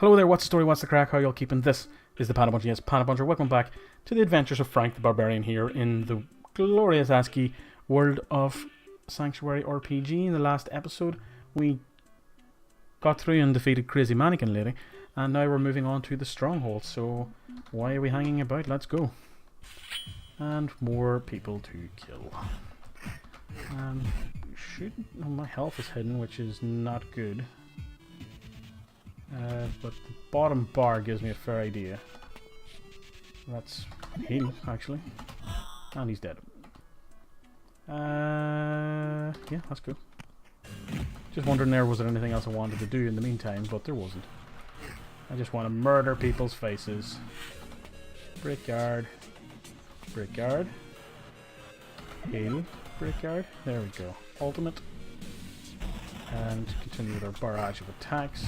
Hello there, what's the story, what's the crack, how y'all keeping? This is the PandaPuncher, yes, PandaPuncher. Welcome back to the adventures of Frank the Barbarian here in the glorious ASCII world of SactuaryRPG. In the last episode, we got through and defeated Crazy Mannequin Lady, and now we're moving on to the Stronghold, so why are we hanging about? Let's go. And more people to kill. My health is hidden, which is not good. But the bottom bar gives me a fair idea. That's heal, actually. And he's dead. Yeah, that's cool. Just wondering was there anything else I wanted to do in the meantime, but there wasn't. I just want to murder people's faces. Brickyard. Brickyard. Heal. Brickyard. There we go. Ultimate. And continue with our barrage of attacks,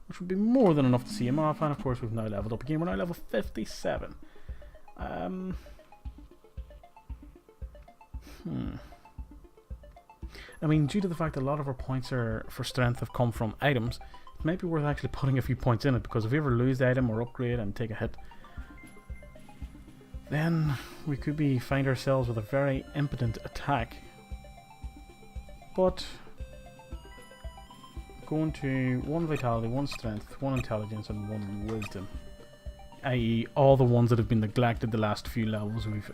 which would be more than enough to see him off. And of course we've now leveled up again. We're now level 57. I mean, due to the fact that a lot of our points for strength have come from items, it might be worth actually putting a few points in it, because if we ever lose the item or upgrade and take a hit, then we could find ourselves with a very impotent attack. But going to 1 vitality, 1 strength, 1 intelligence and 1 wisdom, i.e. all the ones that have been neglected the last few levels we've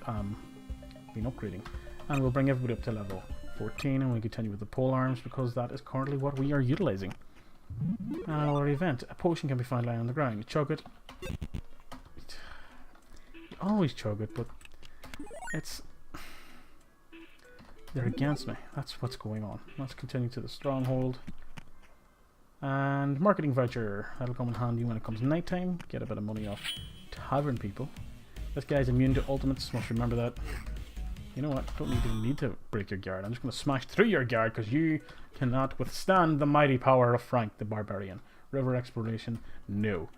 been upgrading. And we'll bring everybody up to level 14, and we'll continue with the pole arms, because that is currently what we are utilising. And another event, a potion can be found lying on the ground. You chug it. You always chug it, but they're against me. That's what's going on. Let's continue to the stronghold. And marketing voucher, that'll come in handy when it comes nighttime. Get a bit of money off tavern people. This guy's immune to ultimates, must remember that. You know what, don't need to break your guard. I'm just going to smash through your guard, because you cannot withstand the mighty power of Frank the Barbarian. River exploration, no.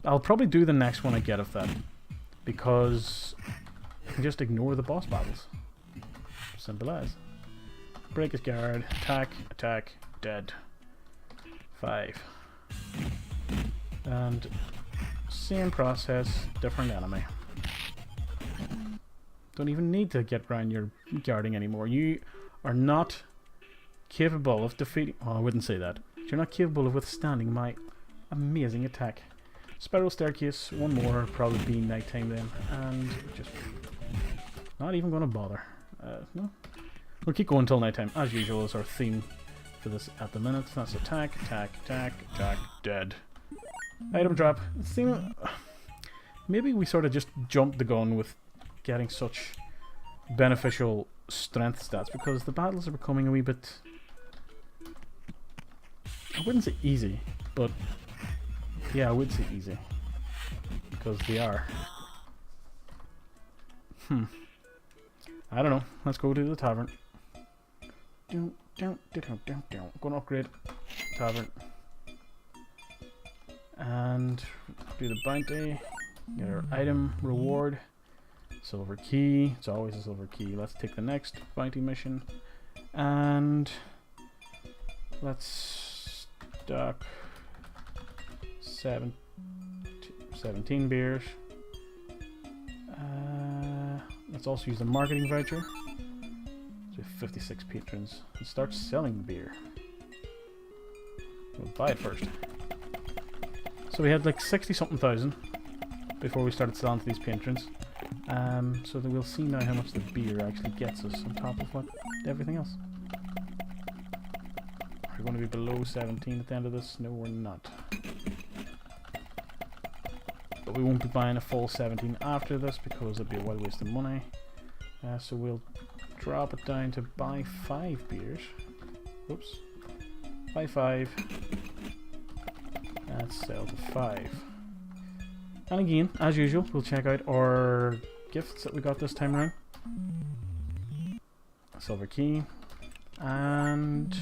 I'll probably do the next one I get of that, because I can just ignore the boss battles. Simple as. Break his guard, attack, attack, dead. 5. And same process, different enemy. Don't even need to get around your guarding anymore. You are not capable of defeating... Oh, I wouldn't say that. You're not capable of withstanding my amazing attack. Spiral staircase, 1 more, probably be nighttime then. And just not even going to bother. No. We'll keep going until nighttime, as usual, is our theme for this at the minute. That's attack, attack, attack, attack, dead. Item drop. Maybe we sort of just jumped the gun with getting such beneficial strength stats, because the battles are becoming a wee bit... I wouldn't say easy, but yeah, I would say easy, because they are. I don't know. Let's go to the tavern. Gonna upgrade tavern and do the bounty. Get our item reward. Silver key. It's always a silver key. Let's take the next bounty mission, and let's stock 17 beers. Let's also use the marketing voucher. So 56 patrons, and start selling the beer. We'll buy it first. So we had like 60 something thousand before we started selling to these patrons. So that we'll see now how much the beer actually gets us on top of everything else. Are we going to be below 17 at the end of this? No, we're not. But we won't be buying a full 17 after this, because it'd be a wild waste of money. So we'll drop it down to buy 5 beers. Oops. Buy 5. And sell to 5. And again, as usual, we'll check out our gifts that we got this time around. A silver key. And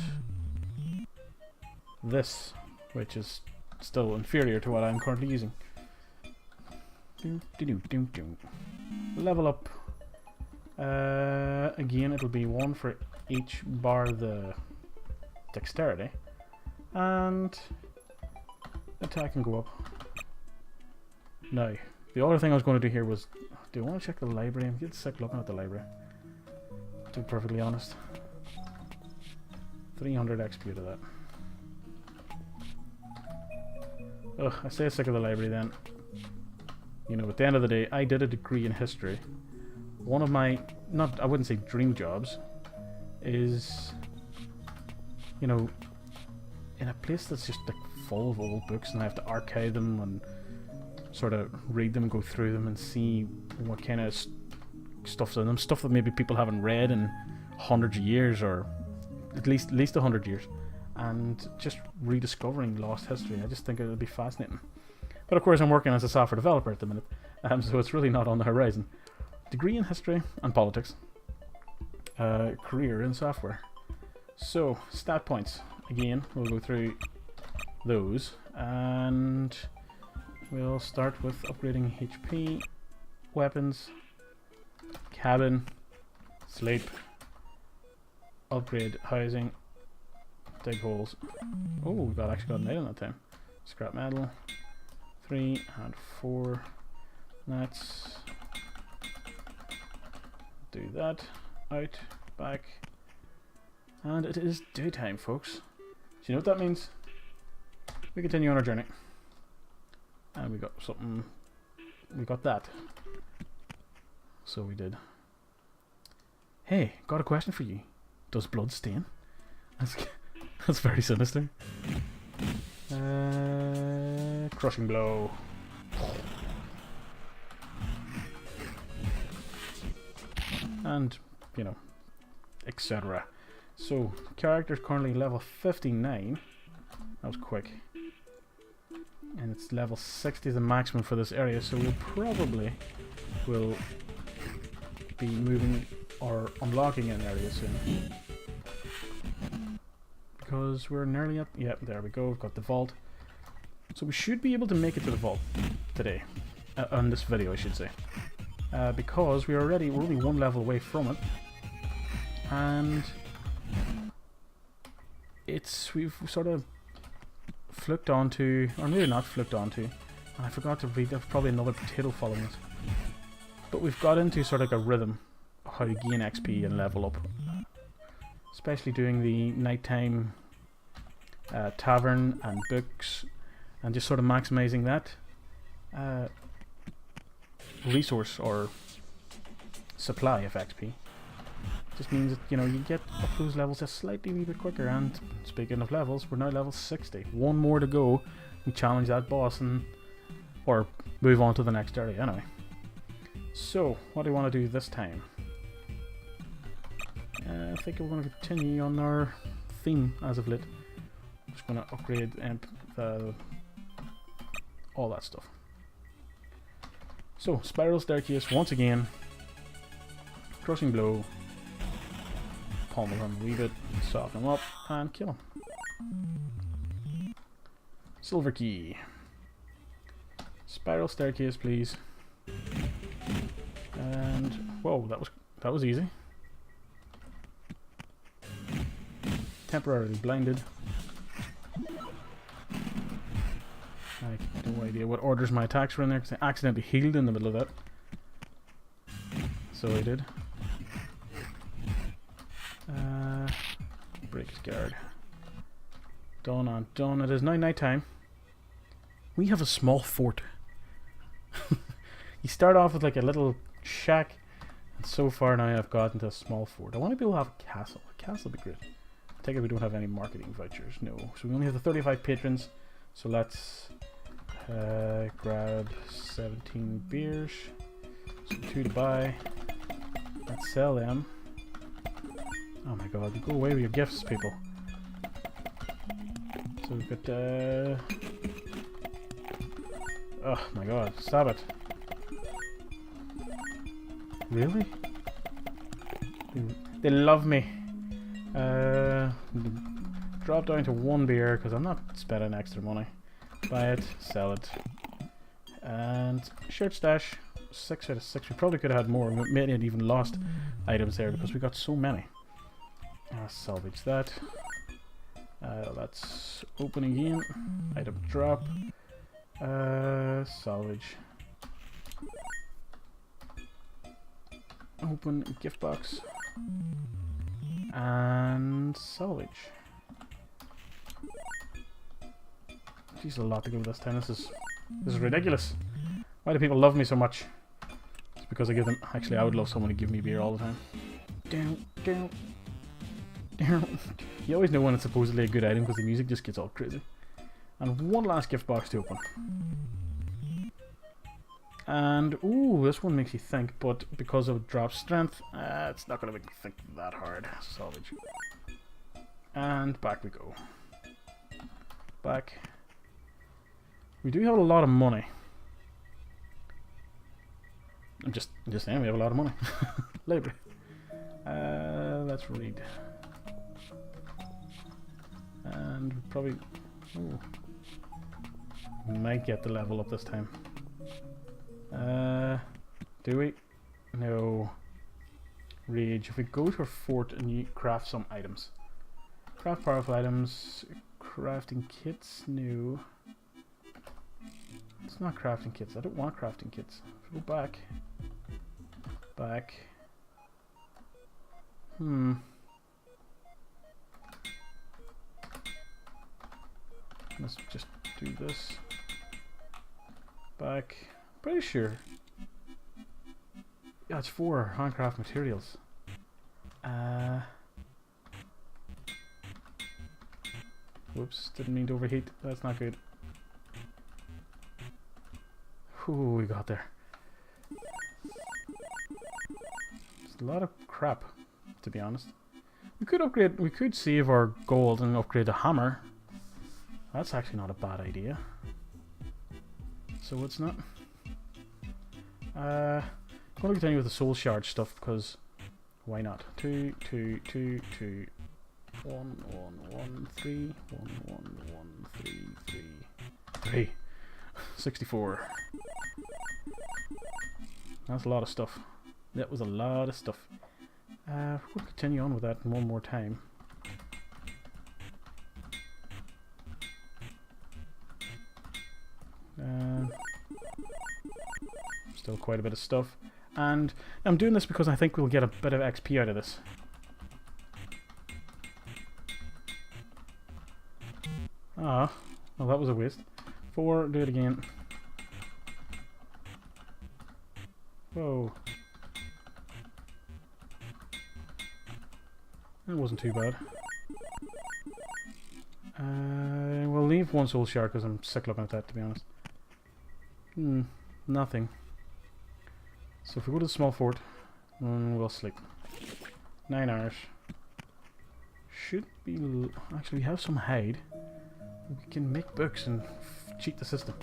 this, which is still inferior to what I'm currently using. Level up. Again, it'll be 1 for each bar the dexterity. And attack can go up. Now, the other thing I was going to do here was, do I want to check the library? I'm getting sick looking at the library, to be perfectly honest. 300 XP out of that. Ugh, I stay sick of the library then. You know, at the end of the day, I did a degree in history. One of my, I wouldn't say dream jobs, is, you know, in a place that's just like full of old books, and I have to archive them and sort of read them and go through them and see what kind of stuff's in them. Stuff that maybe people haven't read in hundreds of years, or at least 100 years. And just rediscovering lost history. I just think it would be fascinating. But of course I'm working as a software developer at the minute, so it's really not on the horizon. Degree in history and politics. Career in software. So, stat points. Again, we'll go through those, and we'll start with upgrading HP, weapons, cabin, sleep, upgrade housing, dig holes. Oh, we actually got an 8 on that time. Scrap metal. 3 and 4. Let's do that. Out, back. And it is daytime, folks. Do you know what that means? We continue on our journey. And we got something. We got that. So we did. Hey, got a question for you. Does blood stain? That's very sinister. Crushing blow. And, you know, etc. So, character's currently level 59. That was quick. And it's level 60 is the maximum for this area, so we probably will be moving or unlocking an area soon. Because we're nearly up. Yep, there we go. We've got the vault. So we should be able to make it to the vault today. On this video, I should say. Because we're only one level away from it. And we've sort of flicked onto, or maybe not flicked onto, and I forgot to read, there's probably another potato following us. But we've got into sort of like a rhythm of how to gain XP and level up. Especially doing the nighttime tavern and books, and just sort of maximizing that resource or supply of XP. Just means that, you know, you get up those levels a slightly wee bit quicker. And speaking of levels, we're now level 60. One more to go. We challenge that boss and or move on to the next area anyway. So, what do we want to do this time? I think we're going to continue on our theme as of late. I'm just going to upgrade all that stuff. So, spiral staircase once again. Crushing blow. Pummel him a wee bit, soften him up, and kill him. Silver key. Spiral staircase, please. And whoa, that was easy. Temporarily blinded. I have no idea what orders my attacks were in there because I accidentally healed in the middle of that. So I did. Break his guard. Dawn on dawn. It is now night time. We have a small fort. You start off with like a little shack, and so far now I've gotten to a small fort. I want to be able to have a castle. A castle would be great. I take it we don't have any marketing vouchers. No. So we only have the 35 patrons. So let's grab 17 beers. So 2 to buy. Let's sell them. Oh my god, go away with your gifts, people. So we've got, oh my god, stop it. Really? They love me. Drop down to 1 beer, because I'm not spending extra money. Buy it, sell it. And shirt stash, 6 out of 6. We probably could have had more. We may have even lost items there, because we got so many. Salvage that. Let's open again. Item drop. Salvage. Open gift box. And salvage. Jeez, a lot to go this time. This is ridiculous. Why do people love me so much? It's because I give them... Actually, I would love someone to give me beer all the time. Down, down, down. You always know when it's supposedly a good item because the music just gets all crazy. And one last gift box to open. And, ooh, this one makes you think, but because of drop strength, it's not going to make me think that hard. Salvage. And back we go. Back. We do have a lot of money. I'm just saying we have a lot of money. Library. Let's read. And probably... Ooh, we might get the level up this time. Do we? No. Rage. If we go to a fort and you craft some items. Craft powerful items. Crafting kits. No. It's not crafting kits. I don't want crafting kits. Go back. Back. Let's just do this. Back. Pretty sure. Yeah, it's for handcraft materials. Whoops, didn't mean to overheat. That's not good. Ooh, we got there. It's a lot of crap, to be honest. We could upgrade, we could save our gold and upgrade a hammer. That's actually not a bad idea. So it's not. I'm going to continue with the soul shard stuff because why not? 2, 2, 2, 2, 1, 1, 1, 3, 1, 1, 1, 3, 3, 3. 64. That's a lot of stuff. That was a lot of stuff. We'll continue on with that one more time. Still quite a bit of stuff. And I'm doing this because I think we'll get a bit of XP out of this. Ah, well that was a waste. 4, do it again. Whoa. That wasn't too bad. We'll leave one soul shard because I'm sick looking at that, to be honest. Nothing. So if we go to the small fort, we'll sleep. 9 hours. Should be... Actually, we have some hide. We can make books and cheat the system.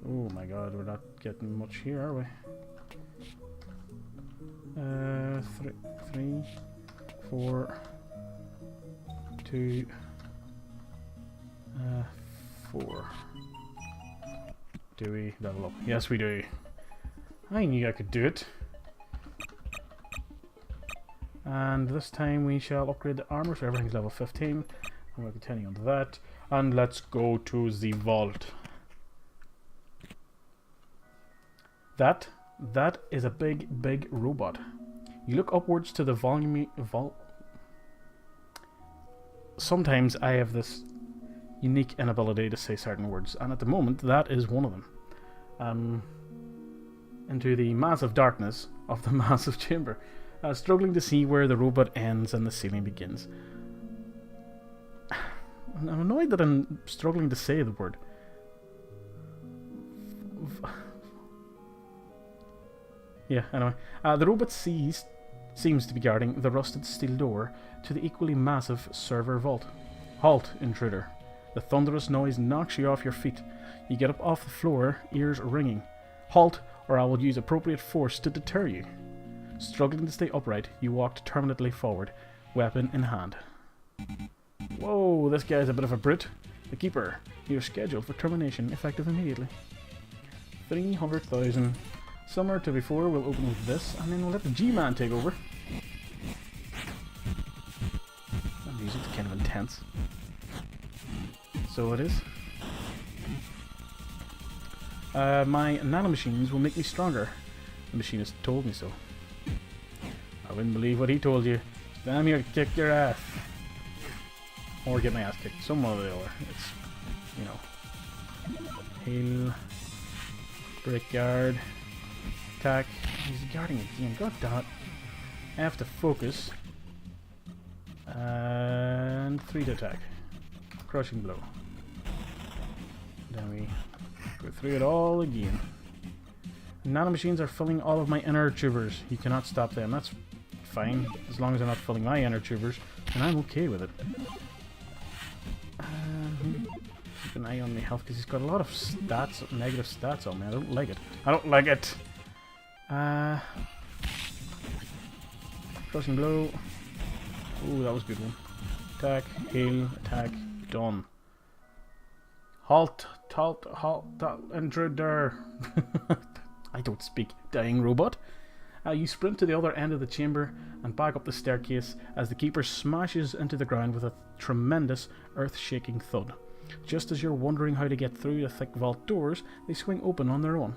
Oh my god, we're not getting much here, are we? 3, 4, 2, 4. Do we level up? Yes, we do. I knew I could do it. And this time we shall upgrade the armor, so everything's level 15. And we'll continue on to that. And let's go to the vault. That is a big robot. You look upwards to the vault. Sometimes I have this unique inability to say certain words, and at the moment that is one of them. Into the massive darkness of the massive chamber, struggling to see where the robot ends and the ceiling begins. I'm annoyed that I'm struggling to say the word. Yeah, anyway. The robot seems to be guarding the rusted steel door to the equally massive server vault. Halt, intruder. The thunderous noise knocks you off your feet. You get up off the floor, ears ringing. Halt, or I will use appropriate force to deter you. Struggling to stay upright, you walk determinedly forward, weapon in hand. Whoa, this guy's a bit of a brute. The Keeper. You're scheduled for termination, effective immediately. 300,000 Similar to before, we'll open with this, and then we'll let the G-Man take over. The music's kind of intense. So it is. My nanomachines will make me stronger. The machinist told me so. I wouldn't believe what he told you. Then I'm here to kick your ass. Or get my ass kicked. Some one or the other. It's, you know. Heal. Break guard. Attack. He's guarding again. God damn it. I have to focus. And 3 to attack. Crushing blow. Then we go through it all again. Nanomachines are filling all of my inner tubers. You cannot stop them. That's fine. As long as they're not filling my inner tubers, then I'm okay with it. Keep an eye on my health because he's got a lot of stats, negative stats on me. I don't like it. I don't like it. Crushing blow. Ooh, that was a good one. Attack, heal, attack, done. Halt, intruder. I don't speak, dying robot. You sprint to the other end of the chamber and back up the staircase as the keeper smashes into the ground with a tremendous earth-shaking thud. Just as you're wondering how to get through the thick vault doors, they swing open on their own.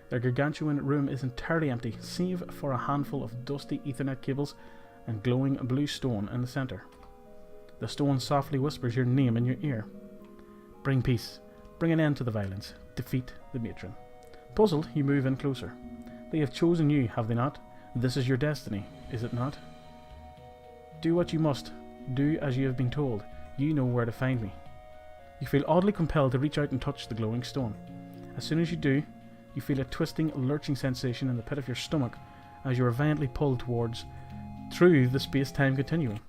Their gargantuan room is entirely empty, save for a handful of dusty Ethernet cables and glowing blue stone in the centre. The stone softly whispers your name in your ear. Bring peace. Bring an end to the violence. Defeat the matron. Puzzled, you move in closer. They have chosen you, have they not? This is your destiny, is it not? Do what you must. Do as you have been told. You know where to find me. You feel oddly compelled to reach out and touch the glowing stone. As soon as you do, you feel a twisting, lurching sensation in the pit of your stomach as you are violently pulled through the space-time continuum.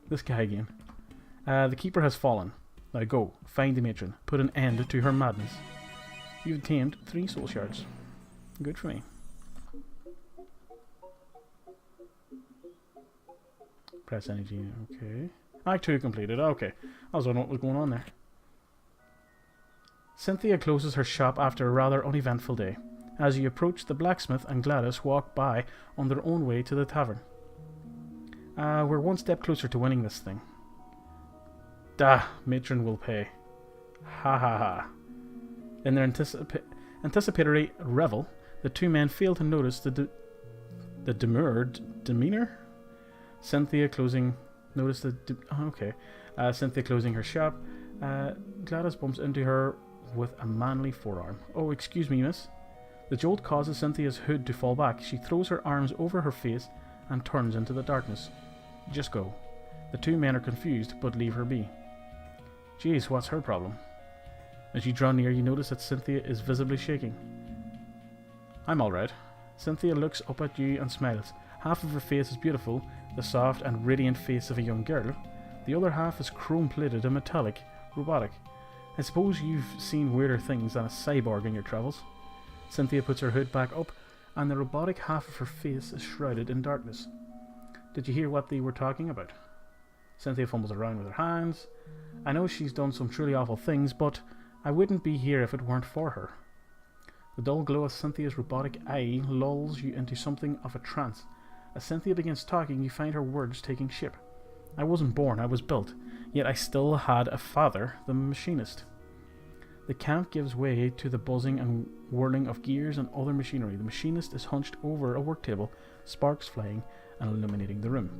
This guy again. The keeper has fallen. Now go, find the matron. Put an end to her madness. You've obtained 3 soul shards. Good for me. Press energy, okay. Act 2 completed, okay. I was wondering what was going on there. Cynthia closes her shop after a rather uneventful day. As you approach, the blacksmith and Gladys walk by on their own way to the tavern. We're one step closer to winning this thing. Da, matron will pay. Ha ha ha. In their anticipatory revel, the 2 men fail to notice the demurred demeanor. Cynthia closing Cynthia closing her shop. Gladys bumps into her with a manly forearm. Oh, excuse me, miss. The jolt causes Cynthia's hood to fall back. She throws her arms over her face and turns into the darkness. Just go. The 2 men are confused, but leave her be. Jeez, what's her problem? As you draw near, you notice that Cynthia is visibly shaking. I'm alright. Cynthia looks up at you and smiles. Half of her face is beautiful, the soft and radiant face of a young girl. The other half is chrome-plated and metallic, robotic. I suppose you've seen weirder things than a cyborg in your travels. Cynthia puts her hood back up, and the robotic half of her face is shrouded in darkness. Did you hear what they were talking about? Cynthia fumbles around with her hands. I know she's done some truly awful things, but I wouldn't be here if it weren't for her. The dull glow of Cynthia's robotic eye lulls you into something of a trance. As Cynthia begins talking, you find her words taking shape. I wasn't born, I was built, yet I still had a father, the machinist. The camp gives way to the buzzing and whirling of gears and other machinery. The machinist is hunched over a work table, sparks flying and illuminating the room.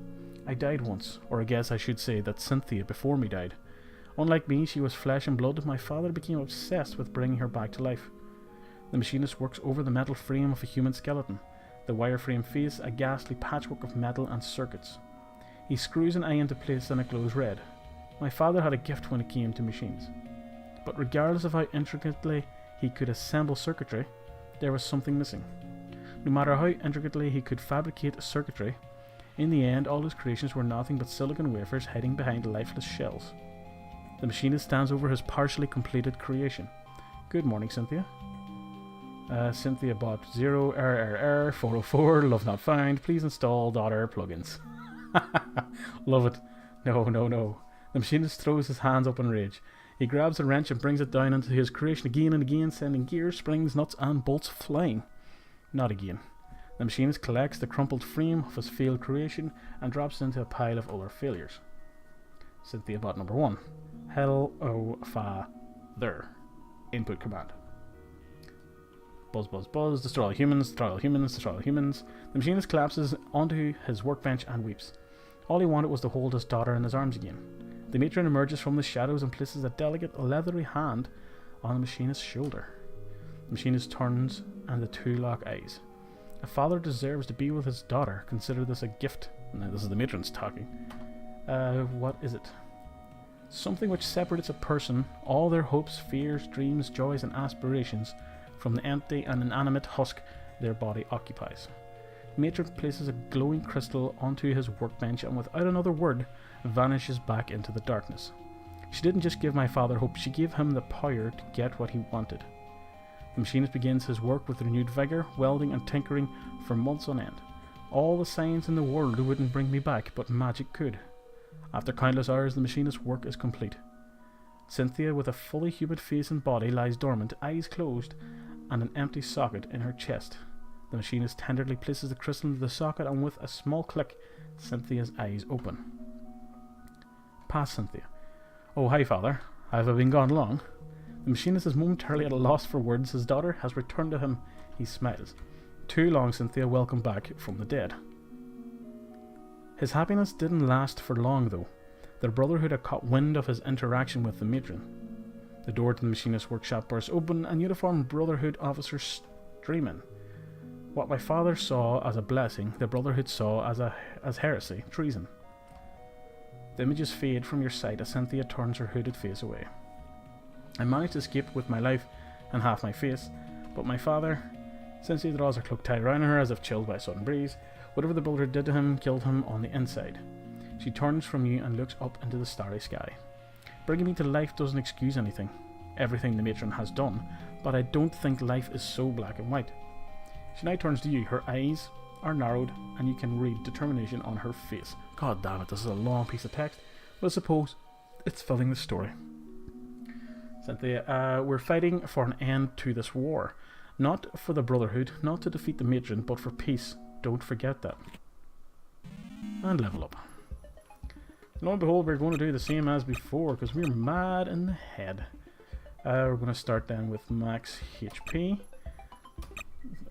I died once, or I guess I should say that Cynthia before me died. Unlike me, she was flesh and blood. My father became obsessed with bringing her back to life. The machinist works over the metal frame of a human skeleton, the wireframe face a ghastly patchwork of metal and circuits. He screws an eye into place and it glows red. My father had a gift when it came to machines. But regardless of how intricately he could assemble circuitry, there was something missing. No matter how intricately he could fabricate circuitry, in the end all his creations were nothing but silicon wafers hiding behind lifeless shells. The machinist stands over his partially completed creation. Good morning, Cynthia. Cynthia bought 0 error 404 love not found. Please install daughter plugins. Love it. No. The machinist throws his hands up in rage. He grabs a wrench and brings it down into his creation again and again, sending gears, springs, nuts and bolts flying. Not again. The machinist collects the crumpled frame of his failed creation and drops it into a pile of other failures. Cynthia bot number 1. Hello, father. Input command. Buzz, buzz, buzz. Destroy all humans, destroy all humans, destroy all humans. The machinist collapses onto his workbench and weeps. All he wanted was to hold his daughter in his arms again. The matron emerges from the shadows and places a delicate, leathery hand on the machinist's shoulder. The machinist turns and the two lock eyes. A father deserves to be with his daughter. Consider this a gift. Now, this is the matron's talking. What is it? Something which separates a person, all their hopes, fears, dreams, joys and aspirations, from the empty and inanimate husk their body occupies. The matron places a glowing crystal onto his workbench and without another word vanishes back into the darkness. She didn't just give my father hope, she gave him the power to get what he wanted. The machinist begins his work with renewed vigour, welding and tinkering for months on end. All the science in the world wouldn't bring me back, but magic could. After countless hours, the machinist's work is complete. Cynthia, with a fully human face and body, lies dormant, eyes closed, and an empty socket in her chest. The machinist tenderly places the crystal into the socket, and with a small click, Cynthia's eyes open. Past Cynthia. Oh, hi, father. Have I been gone long? The machinist is momentarily at a loss for words. His daughter has returned to him. He smiles. Too long, Cynthia. Welcome back from the dead. His happiness didn't last for long, though. Their brotherhood had caught wind of his interaction with the matron. The door to the machinist's workshop bursts open, and uniformed brotherhood officers stream in. What my father saw as a blessing, the brotherhood saw as heresy, treason. The images fade from your sight as Cynthia turns her hooded face away. I managed to escape with my life and half my face, but my father, Cynthia draws her cloak tight around her as if chilled by a sudden breeze. Whatever the brotherhood did to him killed him on the inside. She turns from you and looks up into the starry sky. Bringing me to life doesn't excuse anything, everything the matron has done, but I don't think life is so black and white. She now turns to you. Her eyes are narrowed, and you can read determination on her face. God damn it, this is a long piece of text, but I suppose it's filling the story. Cynthia, we're fighting for an end to this war. Not for the brotherhood, not to defeat the matron, but for peace. Don't forget that. And level up. Lo and behold, we're going to do the same as before, because we're mad in the head. We're going to start then with max HP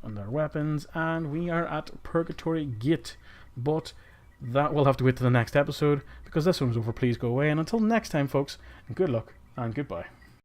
and our weapons, and we are at Purgatory Gate, but that will have to wait to the next episode, because this one's over. Please go away, and until next time, folks, good luck and goodbye.